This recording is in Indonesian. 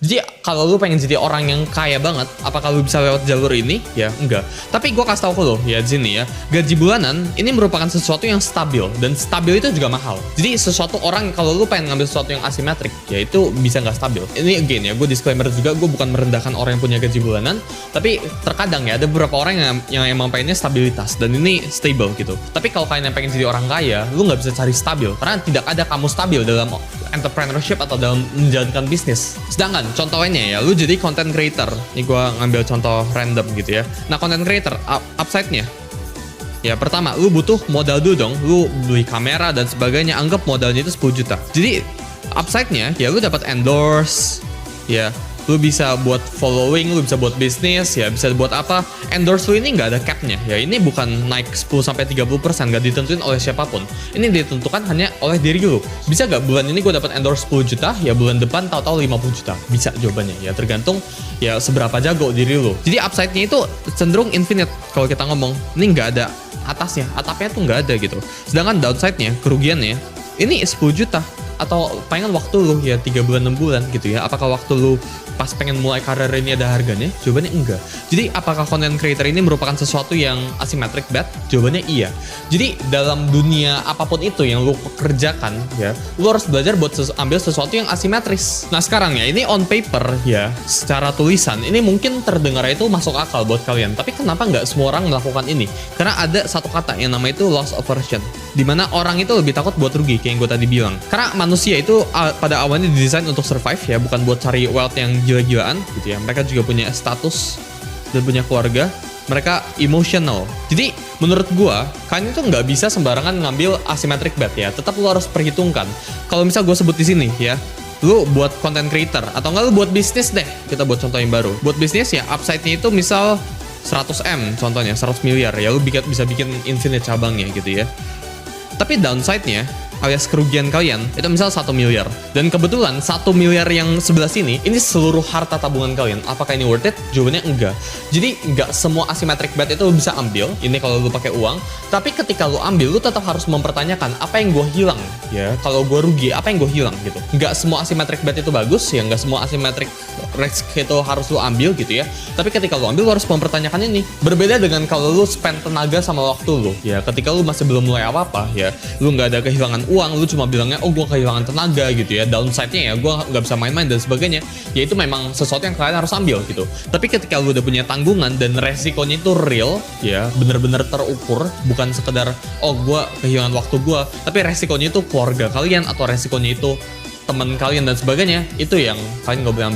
Jadi kalau lu pengen jadi orang yang kaya banget, apakah lu bisa lewat jalur ini? Ya enggak. Tapi gue kasih tau ke lo ya di sini ya, gaji bulanan ini merupakan sesuatu yang stabil, dan stabil itu juga mahal. Jadi sesuatu orang, kalau lu pengen ngambil sesuatu yang asimetrik, ya itu bisa nggak stabil. Ini again ya, gue disclaimer juga, gue bukan merendahkan orang yang punya gaji bulanan, tapi terkadang ya ada beberapa orang yang emang pengennya stabilitas, dan ini stable gitu. Tapi kalau kalian yang pengen jadi orang kaya, lu nggak bisa cari stabil, karena tidak ada kamu stabil dalam entrepreneurship atau dalam menjalankan bisnis. Sedangkan contohnya ya, lu jadi content creator. Ini gue ngambil contoh random gitu ya. Nah, content creator, upside-nya ya, pertama, lu butuh modal dulu dong. Lu beli kamera dan sebagainya, anggap modalnya itu 10 juta. Jadi upside-nya ya, lu dapat endorse, ya lu bisa buat following, lu bisa buat bisnis, ya bisa buat apa. Endorse lu ini nggak ada cap-nya ya, ini bukan naik 10-30%, nggak ditentuin oleh siapapun. Ini ditentukan hanya oleh diri lu. Bisa nggak bulan ini gue dapat endorse 10 juta, ya bulan depan tahu-tahu 50 juta? Bisa jawabannya ya, tergantung ya seberapa jago diri lu. Jadi upside-nya itu cenderung infinite kalau kita ngomong. Ini nggak ada atasnya, atapnya tuh nggak ada gitu. Sedangkan downside-nya, kerugiannya, ini 10 juta atau palingan waktu lu ya 3 bulan 6 bulan gitu ya. Apakah waktu lu pas pengen mulai karir ini ada harganya? Jawabannya enggak. Jadi apakah content creator ini merupakan sesuatu yang asymmetric bet? Jawabannya iya. Jadi dalam dunia apapun itu yang lu kerjakan ya, lu harus belajar buat ambil sesuatu yang asimetris. Nah sekarang ya, ini on paper ya, secara tulisan ini mungkin terdengar itu masuk akal buat kalian, tapi kenapa nggak semua orang melakukan ini? Karena ada satu kata yang namanya itu loss aversion, dimana orang itu lebih takut buat rugi, kayak yang gue tadi bilang. Karena manusia itu pada awalnya didesain untuk survive ya, bukan buat cari wealth yang gila-gilaan gitu ya. Mereka juga punya status dan punya keluarga. Mereka emotional. Jadi menurut gua, kalian itu nggak bisa sembarangan ngambil asymmetric bet ya. Tetap lu harus perhitungkan. Kalau misal gue sebut di sini ya, lu buat content creator atau enggak lu buat bisnis deh. Kita buat contoh yang baru. Buat bisnis ya, upside-nya itu misal 100M contohnya, 100 miliar ya, lu bisa bikin infinite cabangnya gitu ya. Tapi downside-nya alias kerugian kalian itu misal 1 miliar, dan kebetulan 1 miliar yang sebelah sini ini seluruh harta tabungan kalian. Apakah ini worth it? Jawabannya enggak. Jadi enggak semua asymmetric bet itu bisa ambil ini kalau lu pakai uang, tapi ketika lu ambil, lu tetap harus mempertanyakan apa yang gue hilang ya. Kalau gue rugi, apa yang gue hilang gitu. Enggak semua asymmetric bet itu bagus ya, enggak semua asymmetric risk itu harus lu ambil gitu ya. Tapi ketika lu ambil, lu harus mempertanyakan ini. Berbeda dengan kalau lu spend tenaga sama waktu lu ya, ketika lu masih belum mulai apa-apa ya, lu nggak ada kehilangan uang, lu cuma bilangnya oh gue kehilangan tenaga gitu ya, downside-nya ya gue nggak bisa main-main dan sebagainya, ya itu memang sesuatu yang kalian harus ambil gitu. Tapi ketika lu udah punya tanggungan dan resikonya itu real ya, bener-bener terukur, bukan sekedar oh gue kehilangan waktu gue, tapi resikonya itu keluarga kalian atau resikonya itu teman kalian dan sebagainya, itu yang kalian nggak boleh ambil.